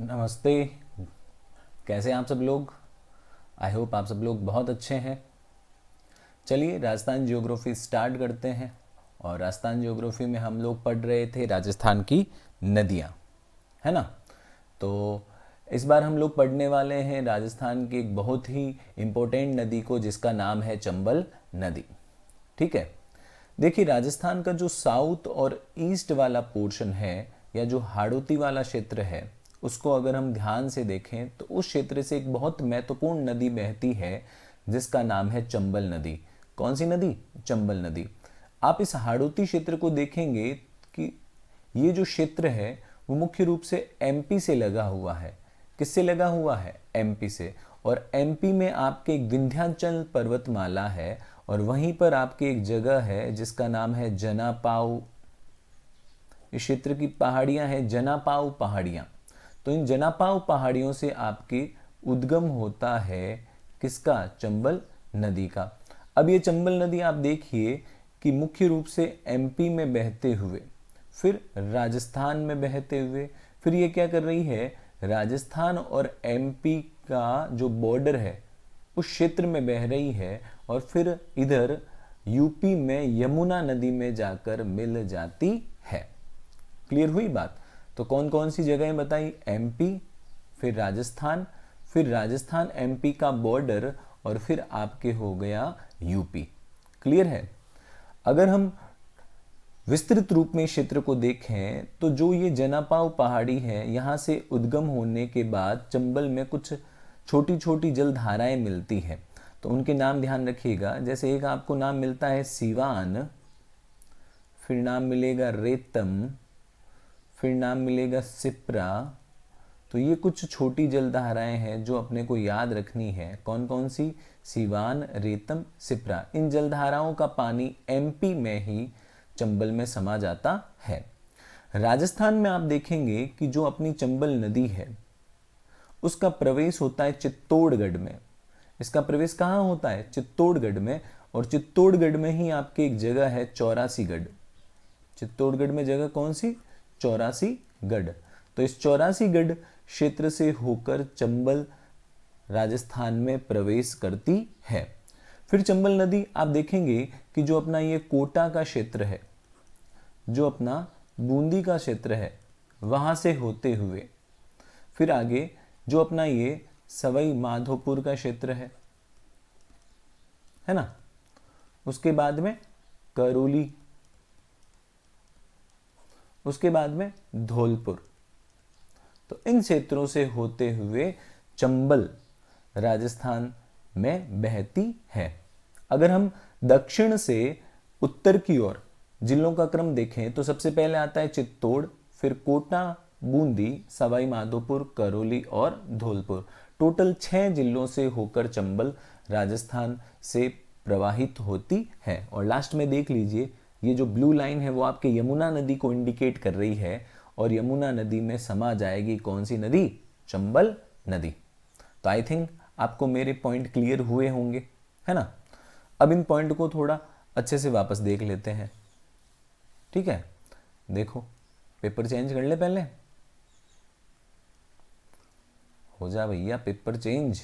नमस्ते। कैसे हैं आप सब लोग? आई होप आप सब लोग बहुत अच्छे हैं। चलिए राजस्थान ज्योग्राफी स्टार्ट करते हैं। और राजस्थान ज्योग्राफी में हम लोग पढ़ रहे थे राजस्थान की नदियाँ, है ना। तो इस बार हम लोग पढ़ने वाले हैं राजस्थान की एक बहुत ही इम्पोर्टेंट नदी को, जिसका नाम है चंबल नदी। ठीक है। देखिए राजस्थान का जो साउथ और ईस्ट वाला पोर्शन है, या जो हाड़ौती वाला क्षेत्र है, उसको अगर हम ध्यान से देखें तो उस क्षेत्र से एक बहुत महत्वपूर्ण नदी बहती है, जिसका नाम है चंबल नदी। कौन सी नदी? चंबल नदी। आप इस हाड़ौती क्षेत्र को देखेंगे कि ये जो क्षेत्र है वो मुख्य रूप से एमपी से लगा हुआ है। किससे लगा हुआ है? एमपी से। और एमपी में आपके एक विंध्याचल पर्वतमाला है, और वहीं पर आपकी एक जगह है जिसका नाम है जनापाव। इस क्षेत्र की पहाड़ियां हैं जनापाव पहाड़ियां। तो इन जनापाव पहाड़ियों से आपके उद्गम होता है किसका? चंबल नदी का। अब ये चंबल नदी आप देखिए कि मुख्य रूप से एमपी में बहते हुए, फिर राजस्थान में बहते हुए, फिर ये क्या कर रही है? राजस्थान और एमपी का जो बॉर्डर है उस क्षेत्र में बह रही है, और फिर इधर यूपी में यमुना नदी में जाकर मिल जाती है। क्लियर हुई बात? तो कौन कौन सी जगहें बताई? एमपी, फिर राजस्थान, फिर राजस्थान एमपी का बॉर्डर, और फिर आपके हो गया यूपी। क्लियर है? अगर हम विस्तृत रूप में क्षेत्र को देखें तो जो ये जनापाव पहाड़ी है, यहाँ से उद्गम होने के बाद चंबल में कुछ छोटी छोटी जलधाराएं मिलती हैं। तो उनके नाम ध्यान रखिएगा। जैसे एक आपको नाम मिलता है सीवान, फिर नाम मिलेगा रेतम, फिर नाम मिलेगा सिप्रा। तो ये कुछ छोटी जलधाराएं हैं जो अपने को याद रखनी है। कौन कौन सी? सीवान, रेतम, सिप्रा। इन जलधाराओं का पानी एमपी में ही चंबल में समा जाता है। राजस्थान में आप देखेंगे कि जो अपनी चंबल नदी है उसका प्रवेश होता है चित्तौड़गढ़ में। इसका प्रवेश कहाँ होता है? चित्तौड़गढ़ में। और चित्तौड़गढ़ में ही आपकी एक जगह है चौरासीगढ़। चित्तौड़गढ़ में जगह कौन सी? चौरासीगढ़। तो इस चौरासीगढ़ क्षेत्र से होकर चंबल राजस्थान में प्रवेश करती है। फिर चंबल नदी आप देखेंगे कि जो अपना ये कोटा का क्षेत्र है, जो अपना बूंदी का क्षेत्र है, वहां से होते हुए फिर आगे जो अपना ये सवाई माधोपुर का क्षेत्र है ना, उसके बाद में करौली, उसके बाद में धौलपुर। तो इन क्षेत्रों से होते हुए चंबल राजस्थान में बहती है। अगर हम दक्षिण से उत्तर की ओर जिलों का क्रम देखें तो सबसे पहले आता है चित्तौड़, फिर कोटा, बूंदी, सवाई माधोपुर, करौली और धौलपुर। टोटल 6 जिलों से होकर चंबल राजस्थान से प्रवाहित होती है। और लास्ट में देख लीजिए, ये जो ब्लू लाइन है वो आपके यमुना नदी को इंडिकेट कर रही है, और यमुना नदी में समा जाएगी कौन सी नदी? चंबल नदी। तो आई थिंक आपको मेरे पॉइंट क्लियर हुए होंगे, है ना। अब इन पॉइंट को थोड़ा अच्छे से वापस देख लेते हैं। ठीक है, देखो पेपर चेंज कर ले पहले। हो जा भैया पेपर चेंज।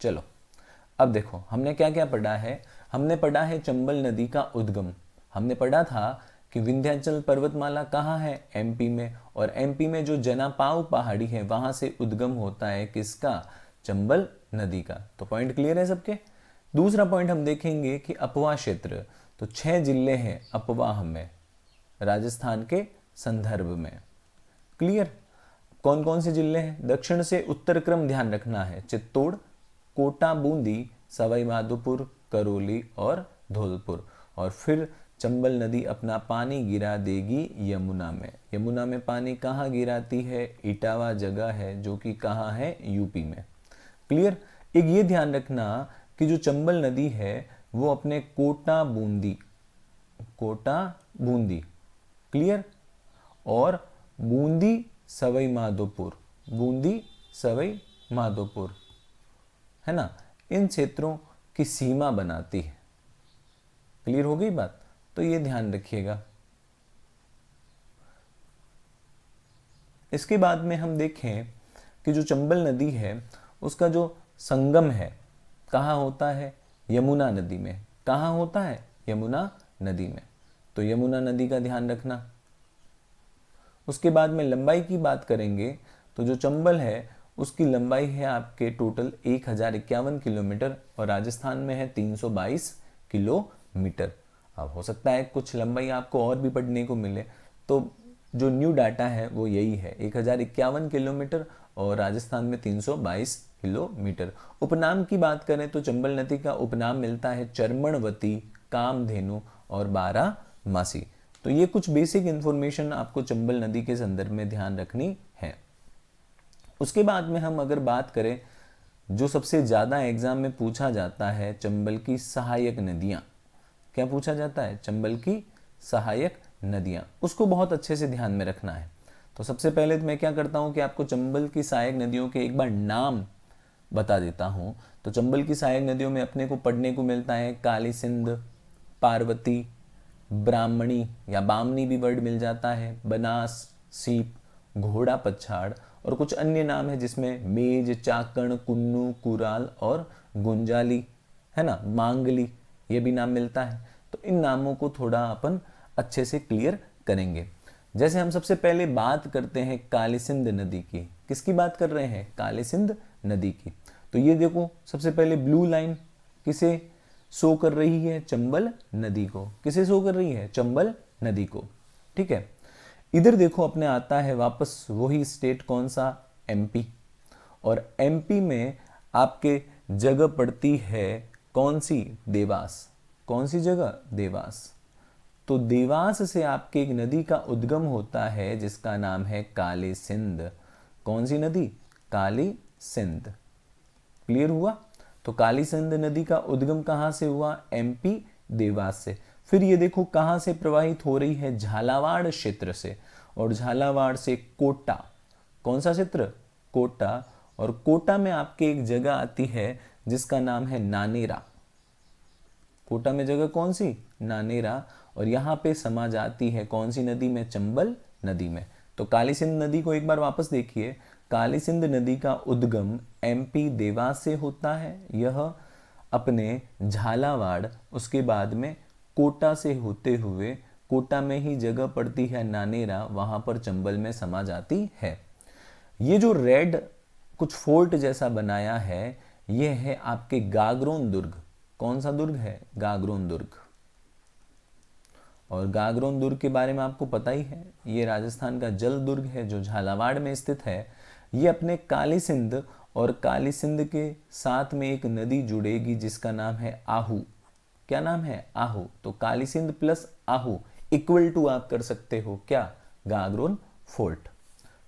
चलो अब देखो हमने क्या क्या पढ़ा है। हमने पढ़ा है चंबल नदी का उद्गम। हमने पढ़ा था कि विंध्याचल पर्वतमाला कहाँ है? एमपी में। और एमपी में जो जनापाव पहाड़ी है वहां से उद्गम होता है किसका? चंबल नदी का। तो पॉइंट क्लियर है सबके? दूसरा पॉइंट हम देखेंगे कि अपवा क्षेत्र। तो 6 जिले हैं अपवाह में, राजस्थान के संदर्भ में। क्लियर? कौन कौन से जिले हैं? दक्षिण से उत्तर क्रम ध्यान रखना है। चित्तौड़, कोटा, बूंदी, सवाई माधोपुर, करौली और धौलपुर। और फिर चंबल नदी अपना पानी गिरा देगी यमुना में। यमुना में पानी कहाँ गिराती है? इटावा जगह है जो कि कहाँ है? यूपी में। क्लियर? एक ये ध्यान रखना कि जो चंबल नदी है वो अपने कोटा बूंदी, कोटा बूंदी, क्लियर, और बूंदी सवाई माधोपुर, बूंदी सवाई माधोपुर, है ना, इन क्षेत्रों की सीमा बनाती है। क्लियर हो गई बात? तो ये ध्यान रखिएगा। इसके बाद में हम देखें कि जो चंबल नदी है उसका जो संगम है कहाँ होता है, यमुना नदी में। कहाँ होता है, यमुना नदी में। तो यमुना नदी का ध्यान रखना। उसके बाद में लंबाई की बात करेंगे तो जो चंबल है उसकी लंबाई है आपके टोटल 1051 किलोमीटर और राजस्थान में है 322 किलोमीटर। अब हो सकता है कुछ लंबाई आपको और भी पढ़ने को मिले, तो जो न्यू डाटा है वो यही है, 1051 किलोमीटर और राजस्थान में 322 किलोमीटर। उपनाम की बात करें तो चंबल नदी का उपनाम मिलता है चर्मणवती, कामधेनु और बारामासी। तो ये कुछ बेसिक इंफॉर्मेशन आपको चंबल नदी के संदर्भ में ध्यान रखनी है। उसके बाद में हम अगर बात करें जो सबसे ज़्यादा एग्जाम में पूछा जाता है, चंबल की सहायक नदियाँ। क्या पूछा जाता है, चंबल की सहायक नदियाँ, उसको बहुत अच्छे से ध्यान में रखना है। तो सबसे पहले तो मैं क्या करता हूँ कि आपको चंबल की सहायक नदियों के एक बार नाम बता देता हूँ। तो चंबल की सहायक नदियों में अपने को पढ़ने को मिलता है काली सिंध, पार्वती, ब्राह्मणी या बामनी भी वर्ड मिल जाता है, बनास, सीप, घोड़ा पछाड़ और कुछ अन्य नाम है जिसमें मेज, चाकण, कुन्नू, कुराल और गुंजाली, है ना, मांगली, ये भी नाम मिलता है। तो इन नामों को थोड़ा अपन अच्छे से क्लियर करेंगे। जैसे हम सबसे पहले बात करते हैं काली सिंध नदी की। किसकी बात कर रहे हैं, काली सिंध नदी की। तो ये देखो सबसे पहले ब्लू लाइन किसे शो कर रही है, चंबल नदी को। किसे शो कर रही है, चंबल नदी को। ठीक है, इधर देखो अपने आता है वापस वही स्टेट, कौन सा, एमपी। और एमपी में आपके जगह पड़ती है कौन सी, देवास। कौन सी जगह, देवास। तो देवास से आपके एक नदी का उद्गम होता है जिसका नाम है काली सिंध। कौन सी नदी, काली सिंध। क्लियर हुआ। तो काली सिंध नदी का उद्गम कहां से हुआ, एमपी, देवास से। फिर ये देखो कहां से प्रवाहित हो रही है, झालावाड़ क्षेत्र से। और झालावाड़ से कोटा, कौन सा क्षेत्र, कोटा। और कोटा में आपके एक जगह आती है जिसका नाम है नानेरा। कोटा में जगह कौन सी, नानेरा। और यहां पे समा जाती है कौन सी नदी में, चंबल नदी में। तो काली सिंध नदी को एक बार वापस देखिए। काली सिंध नदी का उद्गम एमपी देवास से होता है। यह अपने झालावाड़, उसके बाद में कोटा से होते हुए, कोटा में ही जगह पड़ती है नानेरा, वहां पर चंबल में समा जाती है। ये जो रेड कुछ फोर्ट जैसा बनाया है, यह है आपके गागरोन दुर्ग। कौन सा दुर्ग है, गागरोन दुर्ग। और गागरोन दुर्ग के बारे में आपको पता ही है, ये राजस्थान का जल दुर्ग है जो झालावाड़ में स्थित है। ये अपने काली सिंध और काली सिंध के साथ में एक नदी जुड़ेगी जिसका नाम है आहू। क्या नाम है, आहू। तो Kali Sindh plus Ahu equal to आप कर सकते हो क्या, गागरोन फोर्ट।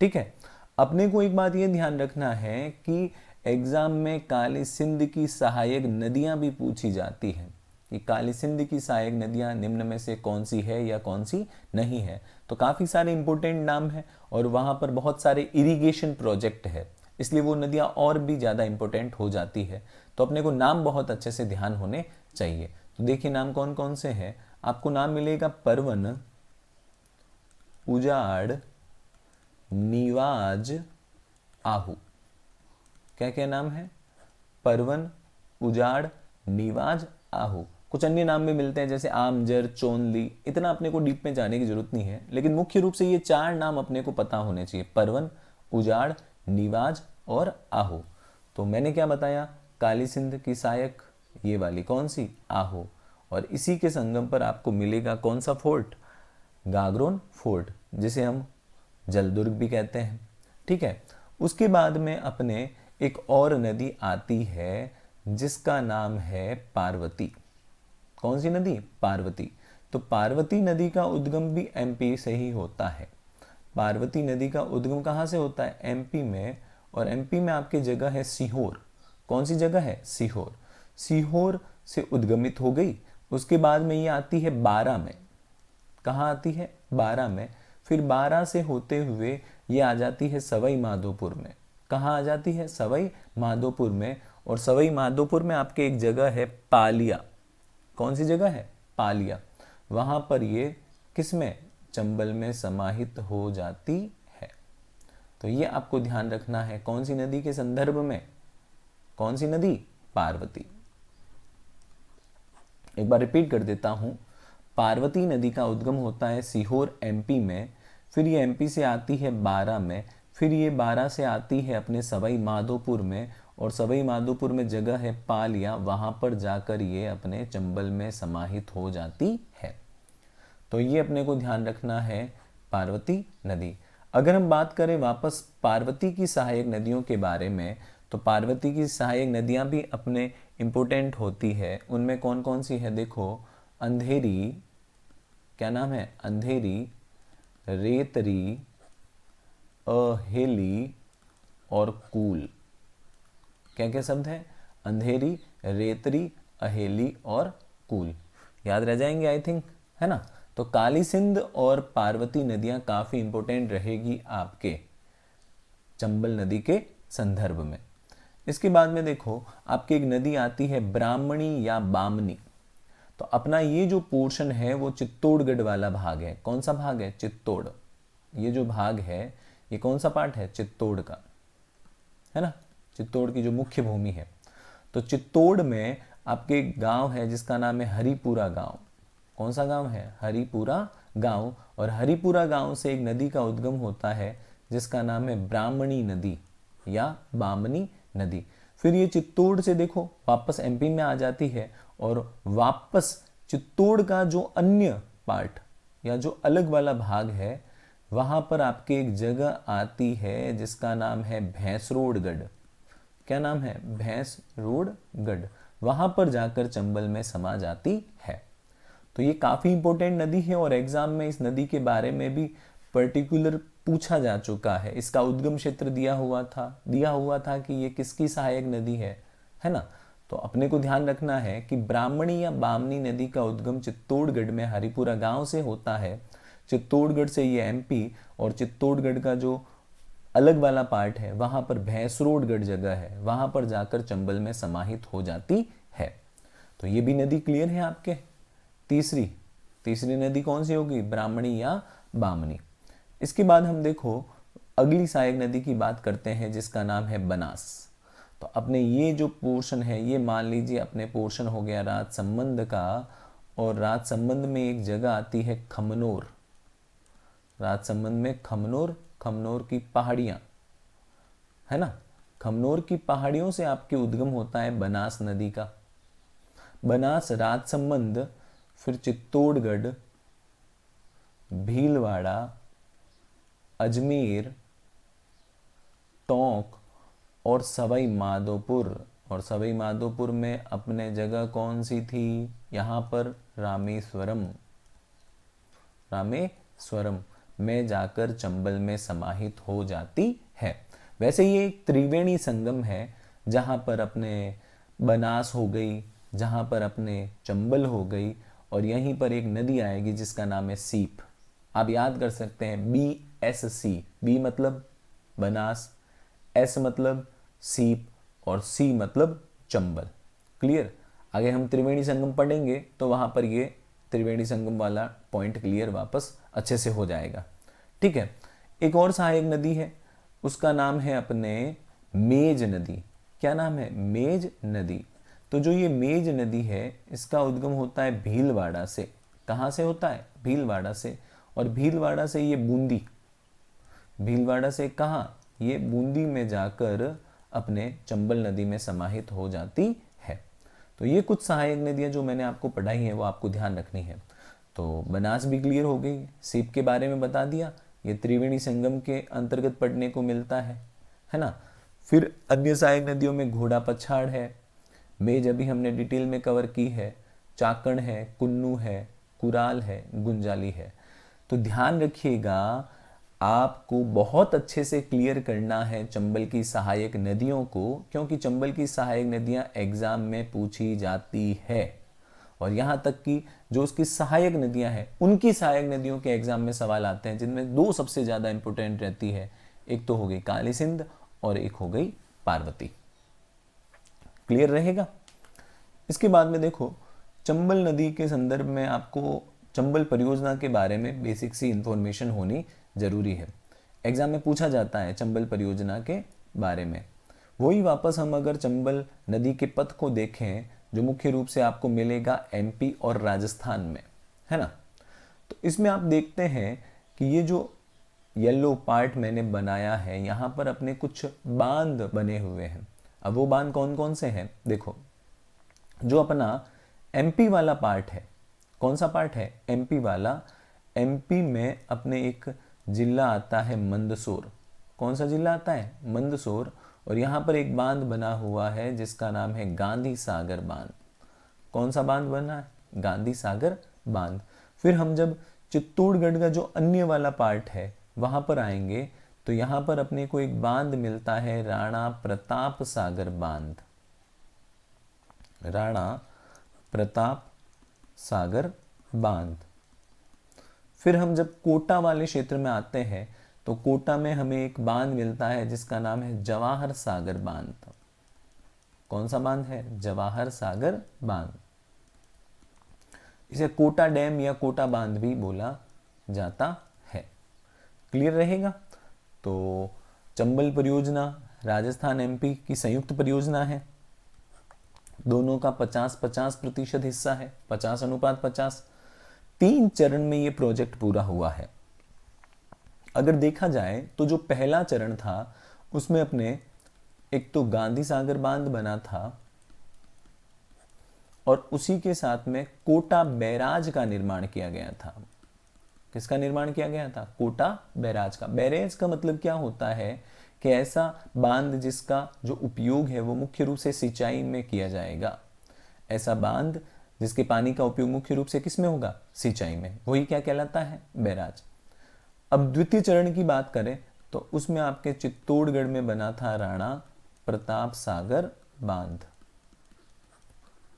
ठीक है, अपने को एक बात ये ध्यान रखना है कि एग्जाम में काली सिंध की सहायक नदियां भी पूछी जाती हैं कि काली सिंध की सहायक नदियां निम्न में से कौन सी है या कौन सी नहीं है। तो काफ़ी सारे इंपॉर्टेंट नाम हैं और वहाँ पर बहुत सारे इरिगेशन प्रोजेक्ट है, इसलिए वो नदियाँ और भी ज़्यादा इंपॉर्टेंट हो जाती है। तो अपने को नाम बहुत अच्छे से ध्यान होने चाहिए। तो देखिए नाम कौन कौन से हैं। आपको नाम मिलेगा परवन, उजाड़, नीवाज, आहू। क्या क्या नाम है, परवन, उजाड़, नीवाज, आहू। कुछ अन्य नाम भी मिलते हैं जैसे आमजर, चोनली। इतना अपने को डीप में जाने की जरूरत नहीं है, लेकिन मुख्य रूप से ये चार नाम अपने को पता होने चाहिए, परवन, उजाड़, नीवाज और आहू। तो मैंने क्या बताया, काली सिंध की सहायक ये वाली कौन सी, आहू। और इसी के संगम पर आपको मिलेगा कौन सा फोर्ट, गागरोन फोर्ट, जिसे हम जलदुर्ग भी कहते हैं। ठीक है, उसके बाद में अपने एक और नदी आती है जिसका नाम है पार्वती। कौन सी नदी, पार्वती। तो पार्वती नदी का उद्गम भी एमपी से ही होता है। पार्वती नदी का उद्गम कहाँ से होता है, एमपी में। और एमपी में आपकी जगह है सीहोर। कौन सी जगह है, सीहोर। सीहोर से उद्गमित हो गई, उसके बाद में ये आती है बारा में। कहाँ आती है, बारा में। फिर बारा से होते हुए ये आ जाती है सवाई माधोपुर में। कहाँ आ जाती है, सवाई माधोपुर में। और सवाई माधोपुर में आपके एक जगह है पालिया। कौन सी जगह है, पालिया। वहां पर ये किस में, चंबल में समाहित हो जाती है। तो ये आपको ध्यान रखना है। कौन सी नदी के संदर्भ में? कौन सी नदी? पार्वती। एक बार रिपीट कर देता हूं। पार्वती नदी का उद्गम होता है सीहोर एमपी में, फिर ये एमपी से आती है बारा में, फिर ये बारा से आती है अपने सवाई माधोपुर में, और सवाई माधोपुर में जगह है पालिया, वहां पर जाकर ये अपने चंबल में समाहित हो जाती है। तो ये अपने को ध्यान रखना है, पार्वती नदी। अगर हम बात करें वापस पार्वती की सहायक नदियों के बारे में, तो पार्वती की सहायक नदियां भी अपने इम्पोर्टेंट होती है। उनमें कौन कौन सी है? देखो, अंधेरी, क्या नाम है? अंधेरी, रेतरी, अहेली और कूल। क्या क्या शब्द है? अंधेरी, रेतरी, अहेली और कूल। याद रह जाएंगे आई थिंक, है ना? तो काली सिंध और पार्वती नदियां काफी इंपॉर्टेंट रहेगी आपके चंबल नदी के संदर्भ में। इसके बाद में देखो, आपकी एक नदी आती है ब्राह्मणी या बामनी। तो अपना ये जो पोर्शन है वो चित्तौड़गढ़ वाला भाग है। कौन सा भाग है? चित्तौड़। ये जो भाग है ये कौन सा पार्ट है? चित्तौड़ का, है ना? चित्तौड़ की जो मुख्य भूमि है। तो चित्तौड़ में आपके गांव है जिसका नाम है हरिपुरा गांव। कौन सा गांव है? हरिपुरा गांव। और हरिपुरा गांव से एक नदी का उद्गम होता है जिसका नाम है ब्राह्मणी नदी या बामनी नदी। फिर ये चित्तौड़ से देखो वापस एमपी में आ जाती है, और वापस चित्तौड़ का जो अन्य पार्ट या जो अलग वाला भाग है वहां पर आपके एक जगह आती है जिसका नाम है भैंसरोडगढ़। क्या नाम है? भैंसरोडगढ़। वहां पर जाकर चंबल में समा जाती है। तो ये काफी इंपॉर्टेंट नदी है और एग्जाम में इस नदी के बारे में भी पर्टिकुलर पूछा जा चुका है। इसका उद्गम क्षेत्र दिया हुआ था कि ये किसकी सहायक नदी है ना? तो अपने को ध्यान रखना है कि ब्राह्मणी या बामनी नदी का उद्गम चित्तौड़गढ़ में हरिपुरा गांव से होता है। चित्तौड़गढ़ से ये एमपी, और चित्तौड़गढ़ का जो अलग वाला पार्ट है वहां पर भैंसरोडगढ़ जगह है, वहां पर जाकर चंबल में समाहित हो जाती है। तो ये भी नदी क्लियर है आपके। तीसरी नदी कौन सी होगी? ब्राह्मणी या बामनी। इसके बाद हम देखो अगली सहायक नदी की बात करते हैं जिसका नाम है बनास। तो अपने ये जो पोर्शन है ये मान लीजिए अपने पोर्शन हो गया राजसमंद का, और राजसमंद में एक जगह आती है खमनोर। राजसमंद में खमनोर की पहाड़ियां, है ना? खमनोर की पहाड़ियों से आपके उद्गम होता है बनास नदी का। बनास राजसमंद, फिर चित्तौड़गढ़, भीलवाड़ा, अजमेर, टोंक और सवाई माधोपुर। और सवाई माधोपुर में अपने जगह कौन सी थी? यहां पर रामेश्वरम में जाकर चंबल में समाहित हो जाती है। वैसे ये एक त्रिवेणी संगम है जहां पर अपने बनास हो गई, जहां पर अपने चंबल हो गई, और यहीं पर एक नदी आएगी जिसका नाम है सीप। आप याद कर सकते हैं BSC। बी मतलब बनास, एस मतलब सीप, और सी मतलब चंबल। क्लियर? आगे हम त्रिवेणी संगम पढ़ेंगे तो वहां पर ये त्रिवेणी संगम वाला पॉइंट क्लियर वापस अच्छे से हो जाएगा। ठीक है। एक और सहायक नदी है, उसका नाम है अपने मेज नदी। क्या नाम है? मेज नदी। तो जो ये मेज नदी है इसका उद्गम होता है भीलवाड़ा से। कहां से होता है? भीलवाड़ा से। और भीलवाड़ा से ये बूंदी, भीलवाड़ा से कहां? ये बूंदी में जाकर अपने चंबल नदी में समाहित हो जाती है। तो ये कुछ सहायक नदियां जो मैंने आपको पढ़ाई है वो आपको ध्यान रखनी है। तो बनास भी क्लियर हो गई, सीप के बारे में बता दिया, ये त्रिवेणी संगम के अंतर्गत पढ़ने को मिलता है ना? फिर अन्य सहायक नदियों में घोड़ा पछाड़ है, मेज अभी हमने डिटेल में कवर की है, चाकण है, कुन्नू है, कुराल है, गुंजाली है। तो ध्यान रखिएगा आपको बहुत अच्छे से क्लियर करना है चंबल की सहायक नदियों को, क्योंकि चंबल की सहायक नदियां एग्जाम में पूछी जाती है। और यहां तक कि जो उसकी सहायक नदियां हैं उनकी सहायक नदियों के एग्जाम में सवाल आते हैं, जिनमें दो सबसे ज्यादा इंपॉर्टेंट रहती है। एक तो हो गई काली सिंध और एक हो गई पार्वती। क्लियर रहेगा? इसके बाद में देखो चंबल नदी के संदर्भ में आपको चंबल परियोजना के बारे में बेसिक सी इंफॉर्मेशन होनी जरूरी है। एग्जाम में पूछा जाता है चंबल परियोजना के बारे में। वही वापस हम अगर चंबल नदी के पथ को देखें जो मुख्य रूप से आपको मिलेगा एमपी और राजस्थान में, है ना। तो इसमें आप देखते हैं कि ये जो येलो पार्ट मैंने बनाया है, यहाँ पर अपने कुछ बांध बने हुए हैं। अब वो बांध कौन कौन से हैं, देखो। जो अपना एमपी वाला पार्ट है, कौन सा पार्ट है, एमपी वाला। एमपी में अपने एक जिला आता है मंदसौर। कौन सा जिला आता है, मंदसौर। और यहाँ पर एक बांध बना हुआ है जिसका नाम है गांधी सागर बांध। कौन सा बांध बना है, गांधी सागर बांध। फिर हम जब चित्तौड़गढ़ का जो अन्य वाला पार्ट है वहां पर आएंगे तो यहाँ पर अपने को एक बांध मिलता है राणा प्रताप सागर बांध। राणा प्रताप सागर बांध। फिर हम जब कोटा वाले क्षेत्र में आते हैं तो कोटा में हमें एक बांध मिलता है जिसका नाम है जवाहर सागर बांध। कौन सा बांध है, जवाहर सागर बांध। इसे कोटा डैम या कोटा बांध भी बोला जाता है। क्लियर रहेगा। तो चंबल परियोजना राजस्थान एमपी की संयुक्त परियोजना है। दोनों का 50-50% हिस्सा है, 50:50। 3 चरण में ये प्रोजेक्ट पूरा हुआ है। अगर देखा जाए तो जो पहला चरण था उसमें अपने एक तो गांधी सागर बांध बना था और उसी के साथ में कोटा बैराज का निर्माण किया गया था। किसका निर्माण किया गया था, कोटा बैराज का। बैरेज का मतलब क्या होता है कि ऐसा बांध जिसका जो उपयोग है वो मुख्य रूप से सिंचाई में किया जाएगा। ऐसा बांध जिसके पानी का उपयोग मुख्य रूप से किस में होगा, सिंचाई में। वही क्या कहलाता है, बैराज। अब द्वितीय चरण की बात करें तो उसमें आपके चित्तौड़गढ़ में बना था राणा प्रताप सागर बांध।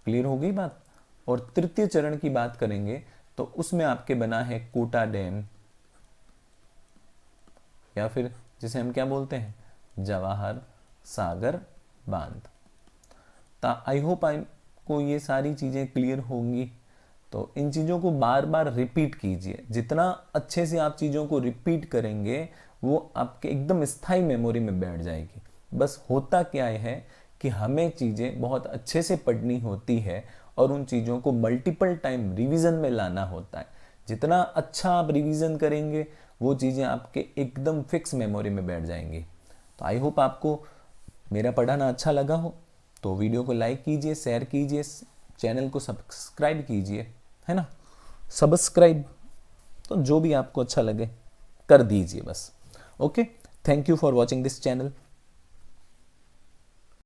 क्लियर हो गई बात। और तृतीय चरण की बात करेंगे तो उसमें आपके बना है कोटा डैम, या फिर जिसे हम क्या बोलते हैं, जवाहर सागर बांध। आई होप आपको ये सारी चीजें क्लियर होंगी। तो इन चीज़ों को बार बार रिपीट कीजिए। जितना अच्छे से आप चीज़ों को रिपीट करेंगे वो आपके एकदम स्थायी मेमोरी में बैठ जाएगी। बस होता क्या है कि हमें चीज़ें बहुत अच्छे से पढ़नी होती है और उन चीज़ों को मल्टीपल टाइम रिवीजन में लाना होता है। जितना अच्छा आप रिवीजन करेंगे वो चीज़ें आपके एकदम फिक्स मेमोरी में बैठ जाएंगी। तो आई होप आपको मेरा पढ़ाना अच्छा लगा हो। तो वीडियो को लाइक कीजिए, शेयर कीजिए, चैनल को सब्सक्राइब कीजिए, है ना। सब्सक्राइब तो जो भी आपको अच्छा लगे कर दीजिए बस। Okay, thank you for watching this channel.